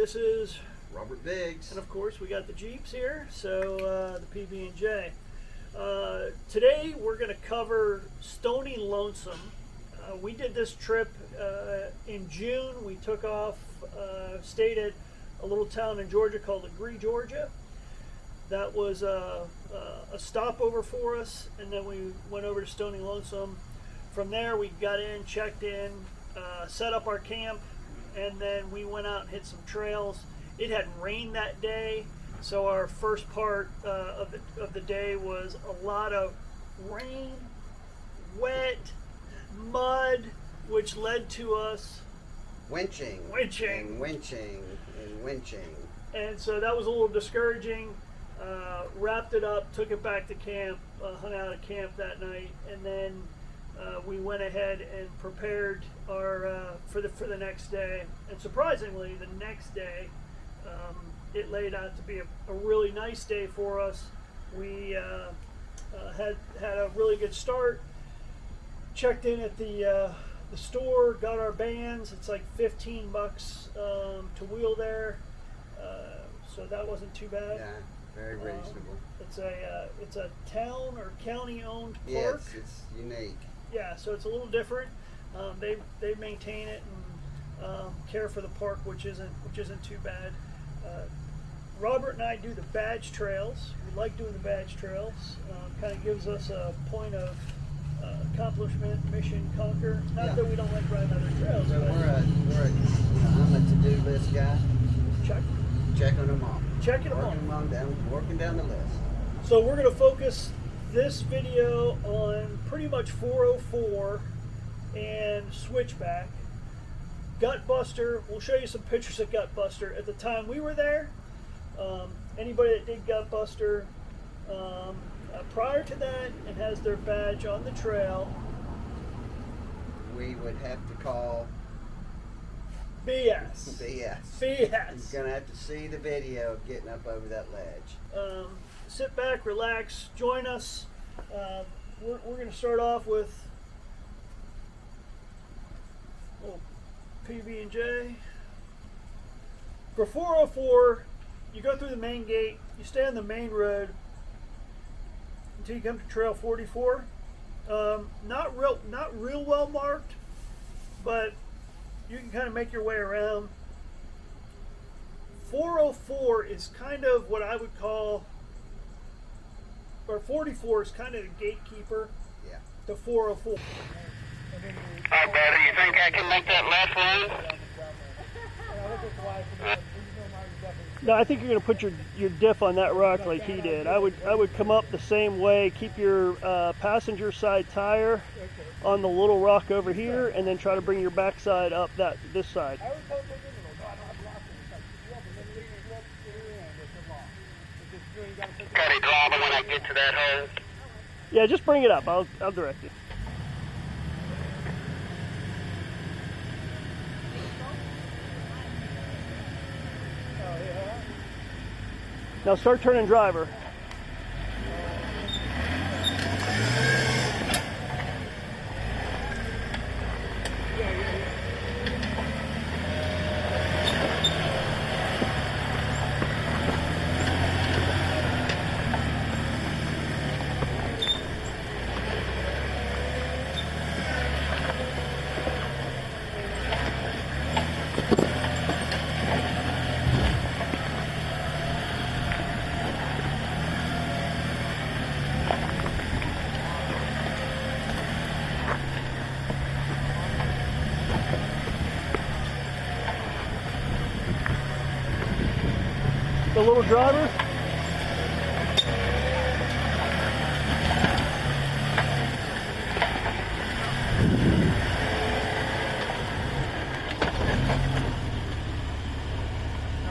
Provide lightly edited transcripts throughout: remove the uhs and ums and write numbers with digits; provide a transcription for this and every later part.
this is Robert Biggs. And of course we got the Jeeps here, so the PB&J. Today we're going to cover Stoney Lonesome. We did this trip in June. We took off, stayed at a little town in Georgia called Agree, Georgia. That was a stopover for us, and then we went over to Stoney Lonesome. From there we got in, checked in, set up our camp, and then we went out and hit some trails. It had rained that day, so our first part of the day was a lot of rain, wet, mud, which led to us winching. And so that was a little discouraging. Wrapped it up, took it back to camp, hung out at camp that night, and then we went ahead and prepared our for the next day. And surprisingly, the next day it laid out to be a really nice day for us. We had a really good start. Checked in at the store, got our bands. It's like $15 to wheel there, so that wasn't too bad. yeah, very reasonable. It's a town or county owned park. Yes, it's unique. Yeah, so it's a little different. They maintain it and care for the park, which isn't too bad. Robert and I do the badge trails. We like doing the badge trails. Kind of gives us a point of accomplishment, mission, conquer. Not that we don't like riding other trails. So but I'm a to-do list guy. Checking them off. Working down the list. So we're going to focus this video on pretty much 404 and Switchback. Gutbuster, we'll show you some pictures of Gutbuster. At the time we were there, anybody that did Gutbuster prior to that and has their badge on the trail, we would have to call BS. You're gonna have to see the video of getting up over that ledge. Sit back, relax, join us. We're going to start off with a little PB&J. For 404, you go through the main gate, you stay on the main road until you come to Trail 44. Not real well marked, but you can kind of make your way around. 404 is kind of what I would call, or 44 is kind of the gatekeeper to 404. Hi, brother. You think I can make that left one? No, I think you're going to put your diff on that rock like he did. I would come up the same way, keep your passenger side tire on the little rock over here, and then try to bring your backside up this side. Got it drama when I get to that hole. Yeah, just bring it up. I'll direct you. Now start turning driver. The little driver.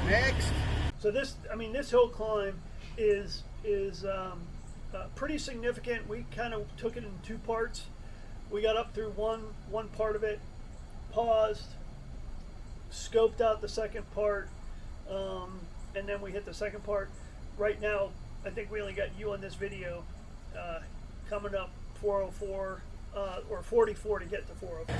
Next. So this hill climb is pretty significant. We kind of took it in two parts. We got up through one part of it, paused, scoped out the second part, and then we hit the second part. Right now, I think we only got you on this video, coming up 404 or 44 to get to 404.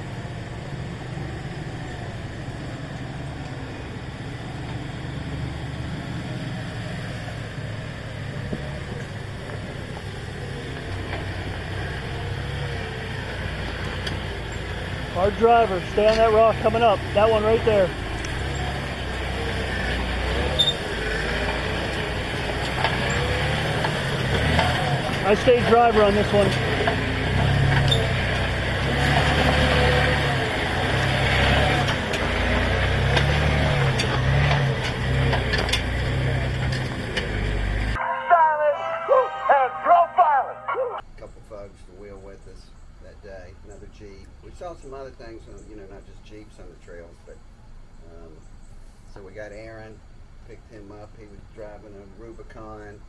Our driver, stay on that rock coming up. That one right there. I stayed driver on this one. Couple folks to wheel with us that day, another Jeep. We saw some other things, you know, not just Jeeps on the trails, but so we got Aaron, picked him up. He was driving a Rubicon.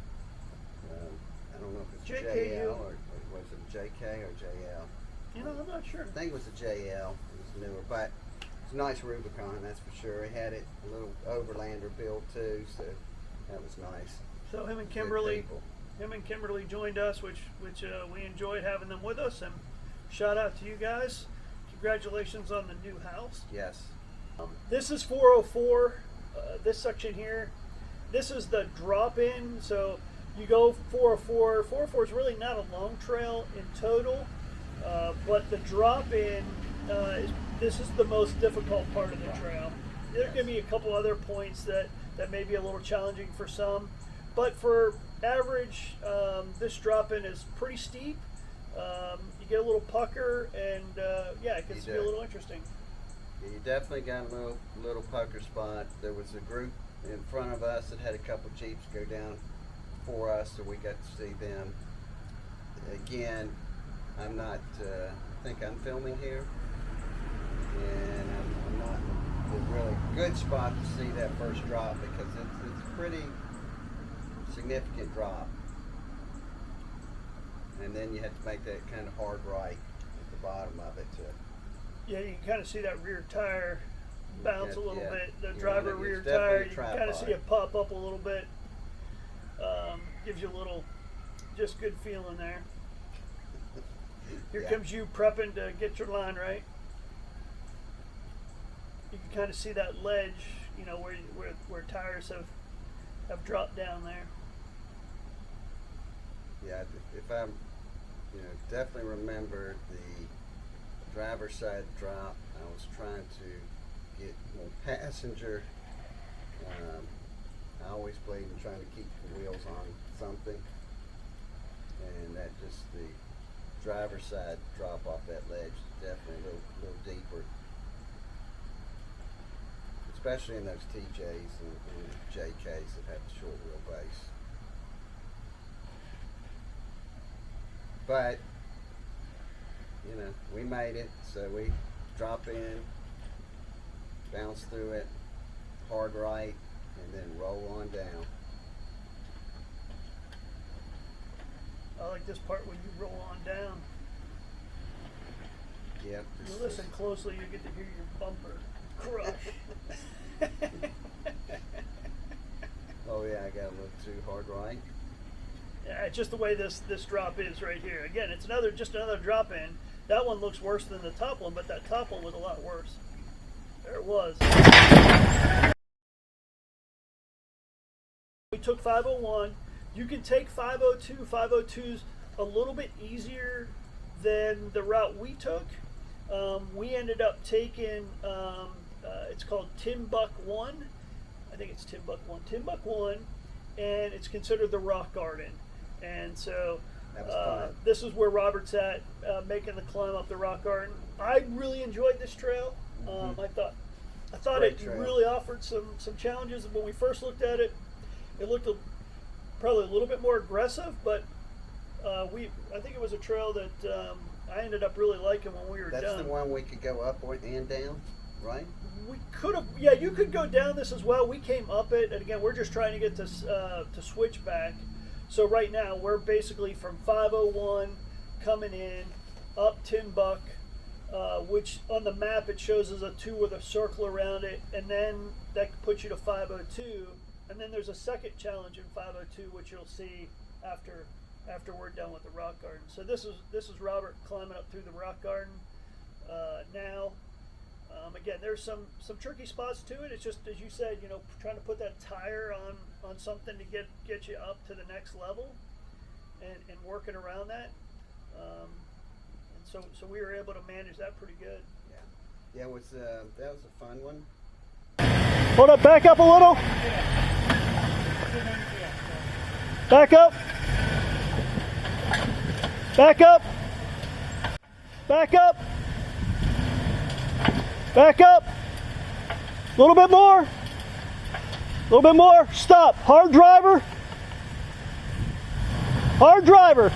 I don't know if it's JL or was it JK or JL? You know, I'm not sure. I think it was a JL. It was newer, but it's a nice Rubicon, that's for sure. He had it a little Overlander build too, so that was nice. So him and Kimberly joined us, which we enjoyed having them with us. And shout out to you guys. Congratulations on the new house. Yes. This is 404. This section here. This is the drop-in. So you go 404. 404 is really not a long trail in total, but the drop-in this is the most difficult part of the trail. There can be a couple other points that may be a little challenging for some, but for average, this drop-in is pretty steep. You get a little pucker, and yeah, it gets to be a little interesting. Yeah, you definitely got a little pucker spot. There was a group in front of us that had a couple Jeeps go down for us, so we got to see them. Again, I'm not, I think I'm filming here, and I'm not the really good spot to see that first drop because it's a pretty significant drop. And then you have to make that kind of hard right at the bottom of it. Yeah, you can kind of see that rear tire bounce a little bit. The Yeah, driver it's rear definitely tire, a you trap can kind of bar. see it pop up a little bit. Gives you a little, just good feeling there. Here Yeah. comes you prepping to get your line right. You can kind of see that ledge, you know, where tires have dropped down there. Yeah, if I'm, you know, definitely remember the driver's side drop. I was trying to get more passenger. I always believe in trying to keep the wheels on something, and that just the driver's side drop off that ledge is definitely a little deeper, especially in those TJs and JKs that have the short wheelbase. But, you know, we made it, so we drop in, bounce through it, hard right, and then roll on down. I like this part when you roll on down. Yep. You listen closely, you get to hear your bumper crush. Oh yeah, I got a little too hard right. Yeah, it's just the way this drop is right here. Again, it's just another drop in. That one looks worse than the top one, but that top one was a lot worse. There it was. We took 501. You can take 502. 502's a little bit easier than the route we took. We ended up taking, it's called Timbuk 1. I think it's Timbuk 1. Timbuk 1, and it's considered the rock garden. And so this is where Robert's at, making the climb up the rock garden. I really enjoyed this trail. I thought Great it trail. really offered some challenges. When we first looked at it, it looked probably a little bit more aggressive, but I think it was a trail that I ended up really liking when we were done. That's the one we could go up and down, right? We could have, yeah, you could go down this as well. We came up it, and again, we're just trying to get to Switchback. So right now, we're basically from 501 coming in, up Timbuk, which on the map it shows as a 2 with a circle around it, and then that puts you to 502. And then there's a second challenge in 502, which you'll see after we're done with the rock garden. So this is Robert climbing up through the rock garden now. Again, there's some tricky spots to it. It's just, as you said, you know, trying to put that tire on something to get you up to the next level, and working around that. And so we were able to manage that pretty good. Yeah, it was that was a fun one. Hold up, back up a little. Back up. Back up. Back up. Back up. A little bit more. A little bit more. Stop. Hard driver. Hard driver.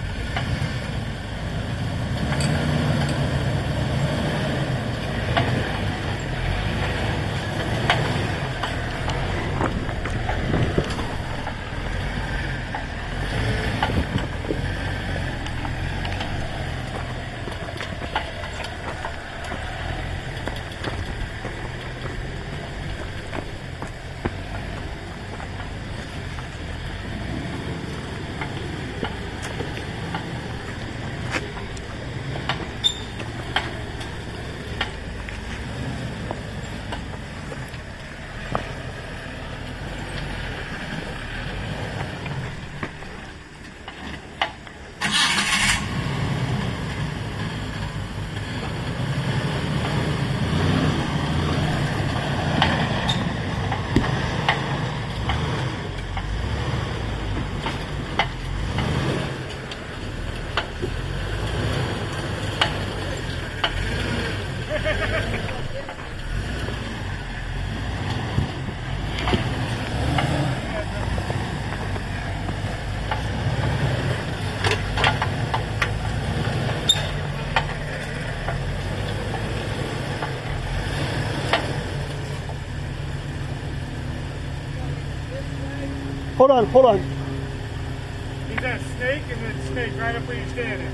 Hold on, hold on. He's at snake and then snake right up where you're standing.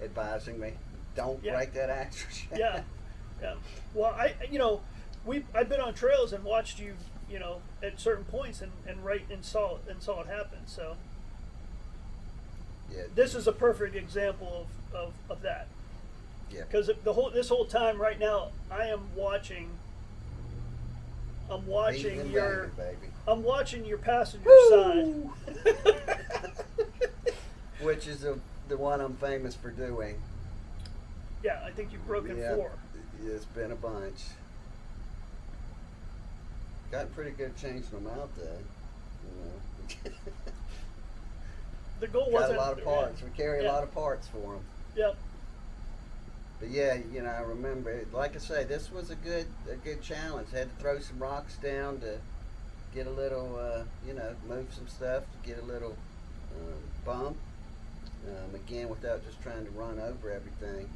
Advising me, don't Yeah. break that axle shaft. Yeah, yeah. Well, I've been on trails and watched you, at certain points and saw it happen. So Yeah. this is a perfect example of that. Yeah. Because this whole time right now, I'm watching Beating and your banging, baby. I'm watching your passenger side. Which is the one I'm famous for doing. Yeah, I think you've broken Yeah, 4. It's been a bunch. Got pretty good changing them out though. The goal Got wasn't a lot of parts. We carry a lot of parts for them. Yeah. But yeah, I remember. Like I say, this was a good challenge. Had to throw some rocks down to get a little, move some stuff to get a little bump. Again, without just trying to run over everything.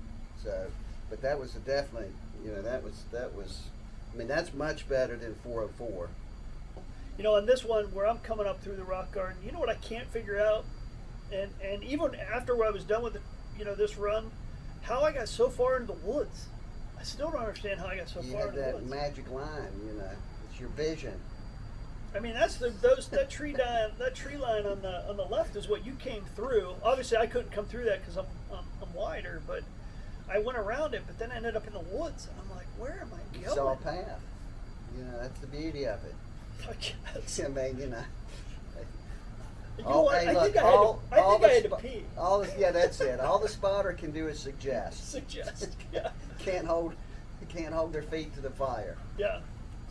So, but that was definitely, that was. I mean, that's much better than 404. On this one where I'm coming up through the rock garden, you know what I can't figure out, and even after I was done with this run, how I got so far into the woods. I still don't understand how I got so You far had into the that woods. magic line, It's your vision. I mean, that's that tree line on the left is what you came through. Obviously, I couldn't come through that because I'm wider, but I went around it. But then I ended up in the woods, and I'm like, where am I going? You saw a path. That's the beauty of it. I guess. I mean, You know what? I think I had to pee. That's it. All the spotter can do is suggest. Suggest. Yeah. Can't hold their feet to the fire. Yeah.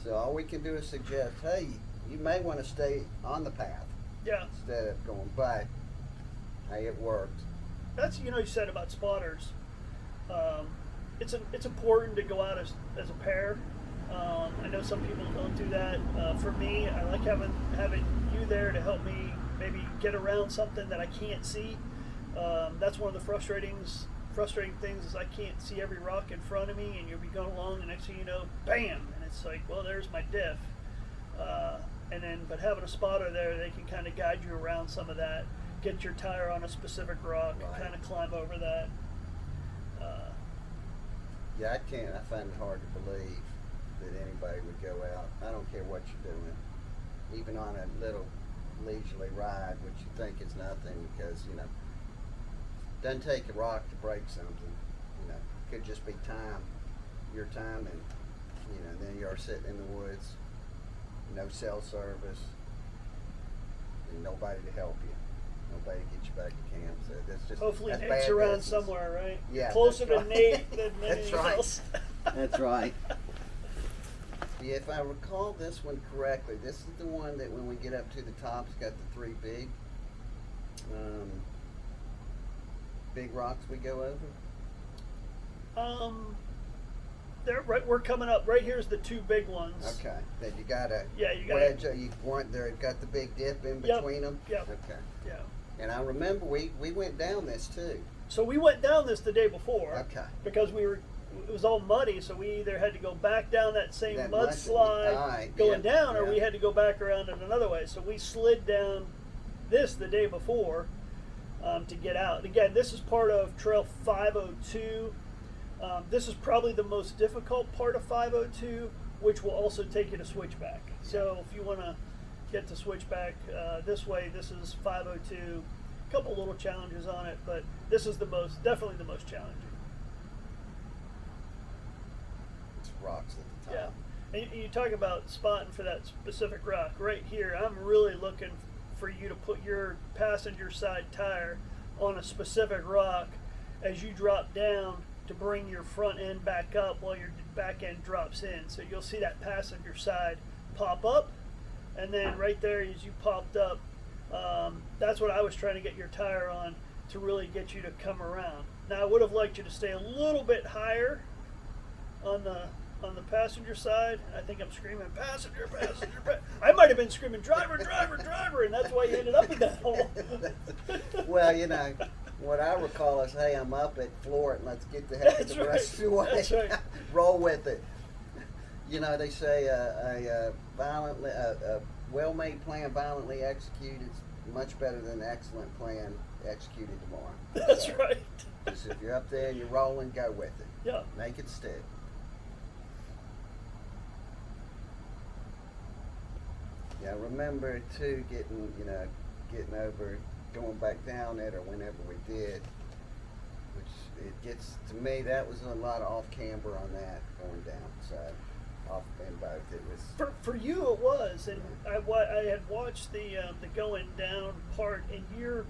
So all we can do is suggest, hey, you may want to stay on the path. Yeah. Instead of going back. Hey, it worked. That's you said about spotters. It's important to go out as a pair. I know some people don't do that. For me, I like having you there to help me maybe get around something that I can't see. That's one of the frustrating things is I can't see every rock in front of me, and you'll be going along, and next thing you know, bam, and it's like, well, there's my diff. But having a spotter there, they can kind of guide you around some of that, get your tire on a specific rock, Right. kind of climb over that. Yeah, I find it hard to believe that anybody would go out. I don't care what you're doing. even on a little leisurely ride, which you think is nothing because, you know, doesn't take a rock to break something. You know, could just be time, your time, and, you know, then you're sitting in the woods, no cell service, and nobody to help you. Nobody to get you back to camp. So that's just Hopefully that's Nate's bad around business. somewhere, right? Yeah, Closer that's to right. Nate than That's anything right. else. That's right. Yeah, if I recall this one correctly, this is the one that when we get up to the top, it's got the three big rocks we go over. They're right. We're coming up. Right here's the two big ones. Okay, that you gotta You gotta wedge. You want there. Got the big dip in between them. Yep. Okay. Yeah. And I remember we went down this too. So we went down this the day before. Okay. Because it was all muddy, so we either had to go back down that same That mudslide going down, or yeah. we had to go back around in another way. So we slid down this the day before to get out. Again, this is part of Trail 502. This is probably the most difficult part of 502, which will also take you to Switchback. So if you want to get to Switchback this way, this is 502. A couple little challenges on it, but this is definitely the most challenging. It's rocks at the top. Yeah. And you talk about spotting for that specific rock. Right here, I'm really looking for you to put your passenger side tire on a specific rock as you drop down to bring your front end back up while your back end drops in. So you'll see that passenger side pop up, and then right there as you popped up, that's what I was trying to get your tire on to really get you to come around. Now I would have liked you to stay a little bit higher on the passenger side. I think I'm screaming passenger. I might have been screaming driver, and that's why you ended up in that hole. Well, you know, what I recall is, hey, I'm up at floor and let's get the heck of the rest of the way. That's right. Roll with it. You know, they say a well-made plan violently executed is much better than an excellent plan executed tomorrow. That's So, right. just if you're up there and you're rolling, go with it. Yeah. Make it stick. Yeah, I remember too getting over, going back down it or whenever we did, which it gets, to me, that was a lot of off camber on that going down. So off in both, it was. For you it was, and I had watched the going down part, and your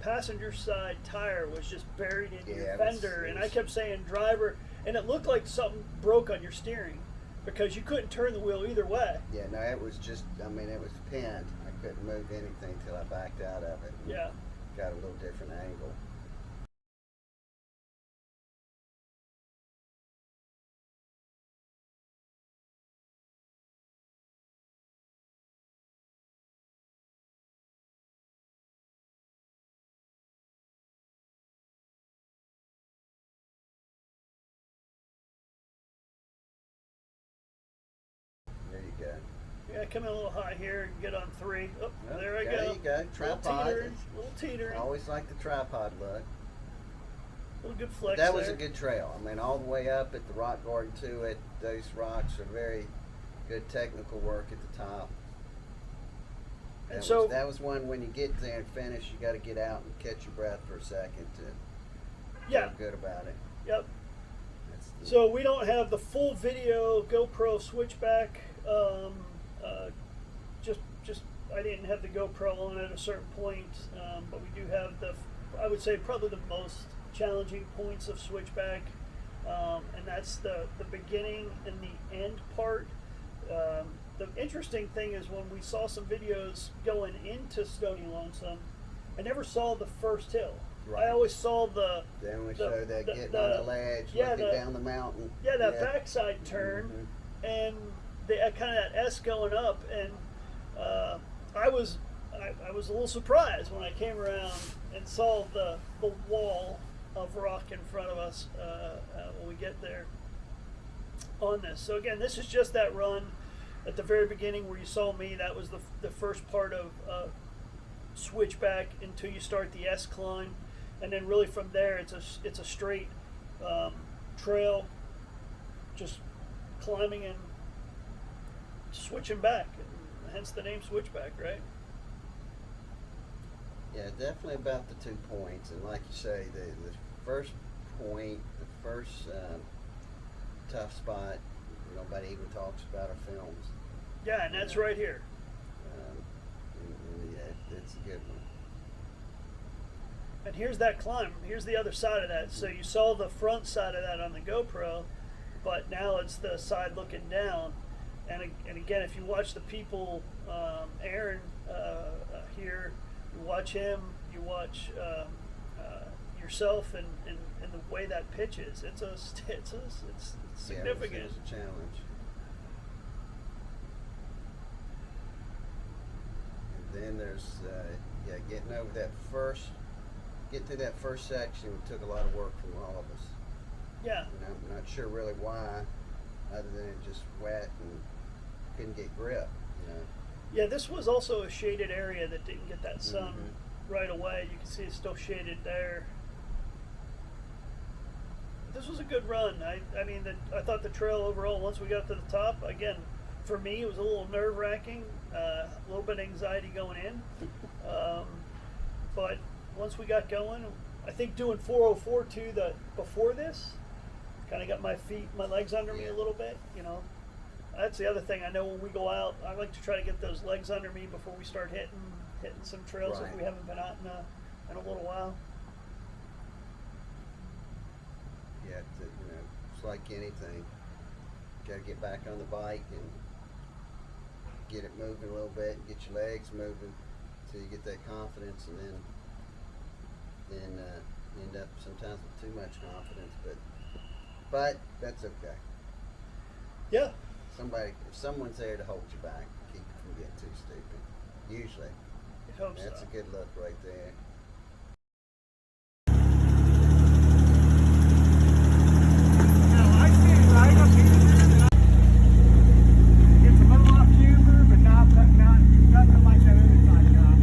passenger side tire was just buried in your fender, and I kept saying driver, and it looked like something broke on your steering because you couldn't turn the wheel either way. Yeah, no, it was just, I mean, it was pinned. I couldn't move anything till I backed out of it. Yeah. Got a little different angle. There you go. Yeah, come in a little high here and get on 3. Oh, Well, there I go. there you go. Tripod. Little teetering. Always like the tripod look. Little good flex That was there. a good trail. I mean, all the way up at the rock garden to it, those rocks are very good technical work at the top. And so that was one, when you get there and finish, you got to get out and catch your breath for a second to feel good about it. Yep. That's So we don't have the full video GoPro Switchback. Just I didn't have the GoPro on at a certain point, but we do have I would say probably the most challenging points of Switchback, and that's the beginning and the end part. The interesting thing is when we saw some videos going into Stoney Lonesome, I never saw the first hill. Right. I always saw Then we show that getting on the ledge, yeah, looking down the mountain. Yeah, that backside turn, and kind of that S going up, and I was a little surprised when I came around and saw the wall of rock in front of us when we get there on this. So again, this is just that run at the very beginning where you saw me. That was the first part of Switchback until you start the S climb, and then really from there it's a straight trail, just climbing and switching back. hence the name Switchback, right? Yeah, definitely about the 2 points, and like you say, the first point, the first tough spot, nobody even talks about our films. Yeah, and that's right here. And yeah, it's a good one. And here's that climb. Here's the other side of that. So you saw the front side of that on the GoPro, but now it's the side looking down. And again, if you watch the people, Aaron here, you watch him, you watch yourself, and the way that pitches, it's significant. Yeah, it's a challenge. And then there's getting over that get through that first section took a lot of work from all of us. Yeah. And I'm not sure really why, other than it just wet and couldn't get grip. Yeah, this was also a shaded area that didn't get that sun right away. You can see it's still shaded there. This was a good run. I mean, I thought the trail overall, once we got to the top, again, for me, it was a little nerve-wracking, a little bit of anxiety going in. But once we got going, I think doing 404 too, before this, kind of got my legs under me a little bit, That's the other thing. I know when we go out, I like to try to get those legs under me before we start hitting some trails if we haven't been out in a little while. Yeah, it's like anything. Got to get back on the bike and get it moving a little bit, and get your legs moving until you get that confidence, and then end up sometimes with too much confidence. But that's okay. Yeah. If someone's there to hold you back, keep you from getting too stupid. Usually. I hope so. That's a good look right there. Now, I stand right up here. It's a little off camber, but nothing like that other side, John.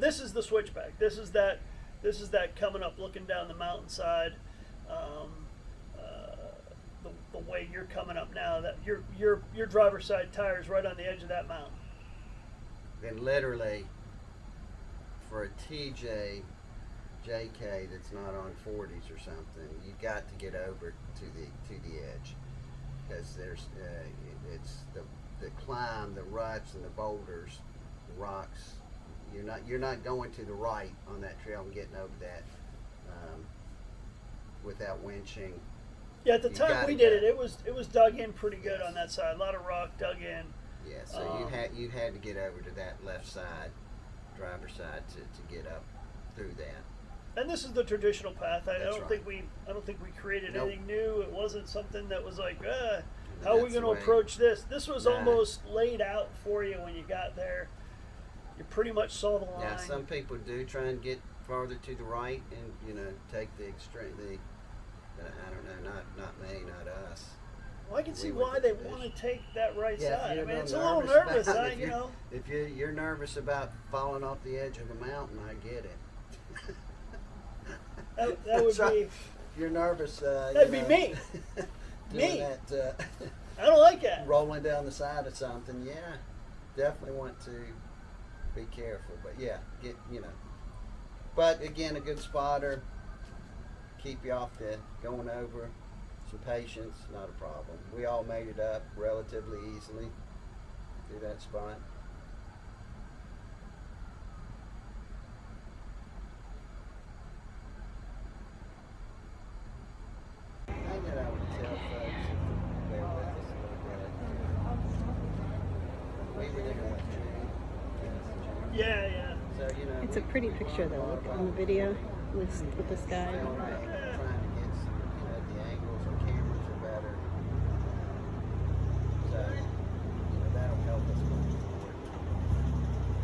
This is the Switchback. This is that coming up, looking down the mountainside. The way you're coming up now, that your driver's side tire is right on the edge of that mountain. And literally, for a TJ JK that's not on 40s or something, you got to get over to the edge, because there's it's the climb, the ruts and the boulders, the rocks. You're not going to the right on that trail and getting over that without winching. Yeah, at the time we did it, it was dug in pretty good on that side. A lot of rock dug in. Yeah, so you had to get over to that left side, driver's side, to get up through that. And this is the traditional path. I don't right. think we created Nope. anything new. It wasn't something that was like, how are we That's going the to way. approach this? This was almost laid out for you when you got there. You pretty much saw the line. Now, some people do try and get farther to the right and take the extreme. I don't know, not me, not us. Well, I can see We why went they to the want to take that right Yeah, side. I if mean, you're it's a little nervous nervous, about- If you're nervous about falling off the edge of a mountain, I get it. That would So, be. if you're nervous. That'd be me. Doing Me. that, I don't like that. rolling down the side of something. Yeah, definitely want to be careful. But yeah, But again, a good spotter. Keep you off the going over. Some patience, not a problem. We all made it up relatively easily through that spot. I knew I would tell folks if bear with us a little bit. We were there with you. Yeah, yeah. So, you know, It's a pretty picture though, look on the video with the sky. trying to get some, you know, the angles and cameras are better. So, you know, that'll help us moving forward.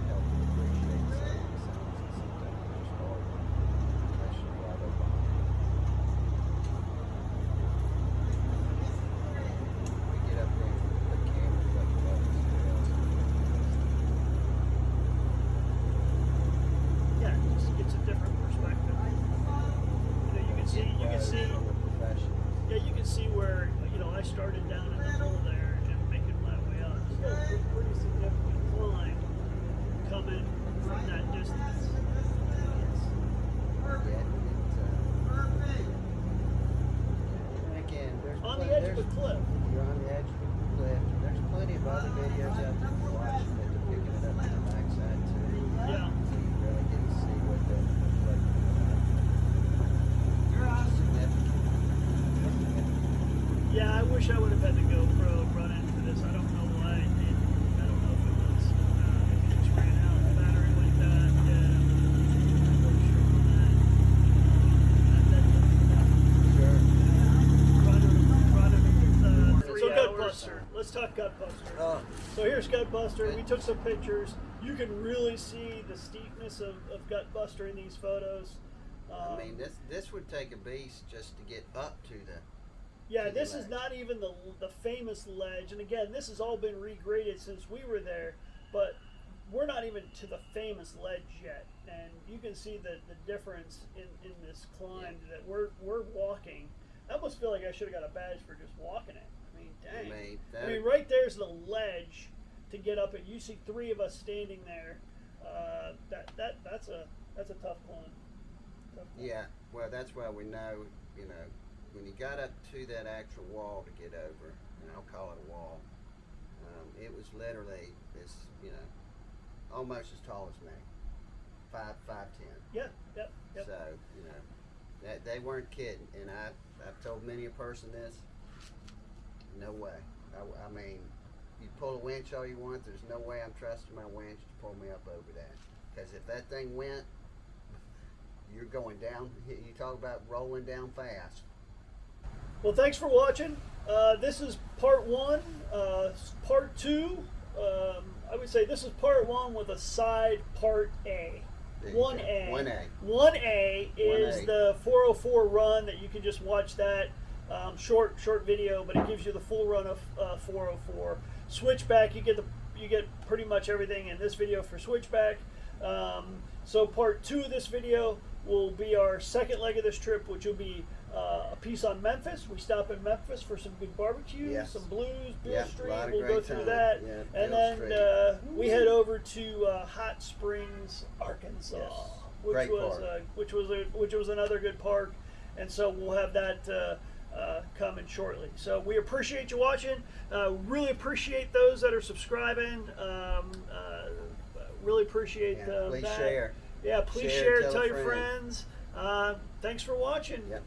Help appreciate some of the sounds and sometimes just hard, especially while they're bombing. We get up there and put cameras up above us. Yeah, it just gets a different perspective. You know, you can see, yeah, you can see where, you know, I started down in the hole there and making my way up. Still a pretty significant climb coming from that distance. Again, there's On the edge of a cliff. You're on the edge of a cliff. There's plenty of other videos out there to watch that they're picking it up on the backside too. Yeah. So you really get to see what that looks like. Significant. Yeah, I wish I would have had the GoPro run into this. I don't know why it did. I don't know if it was, if it just ran out of battery like that. Yeah. I'm not sure on that. So Gutbuster. Let's talk Gutbuster. Oh, So here's Gutbuster. Good. We took some pictures. You can really see the steepness of Gutbuster in these photos. I mean, this would take a beast just to get up to the. Yeah, to the this is ledge. not even the famous ledge. And again, this has all been regraded since we were there, but we're not even to the famous ledge yet. And you can see the difference in this climb that we're walking. I almost feel like I should have got a badge for just walking it. I mean, dang. I mean, right there's the ledge to get up it. You see three of us standing there. That's a tough climb. Yeah, well, that's why we know, you know, when you got up to that actual wall to get over, and I'll call it a wall, it was literally this, you know, almost as tall as me, 5'10". Yeah, yep. So, you know, that they weren't kidding, and I've told many a person this. No way. I mean, you pull a winch all you want. There's no way I'm trusting my winch to pull me up over that. Because if that thing went, you're going down. You talk about rolling down fast. Well, thanks for watching. This is part one. Part two, I would say this is part one with a side part A. There you go. 1A. 1A. 1A is 1A. the 404 run that you can just watch that short video, but it gives you the full run of 404. Switchback, you get pretty much everything in this video for Switchback. So part two of this video will be our second leg of this trip, which will be a piece on Memphis. We stop in Memphis for some good barbecue, Yes. some blues, Bill Yeah, a Street. lot of We'll go great through time. that, Yeah, and Bill then Street. we head over to Hot Springs, Arkansas, Yes. which Great was park. which was another good park, and so we'll have that coming shortly. So we appreciate you watching. Really appreciate those that are subscribing. Really appreciate Yeah, please that. share. Yeah, please Share, share, tell a your friend. friends. Thanks for watching. Yep.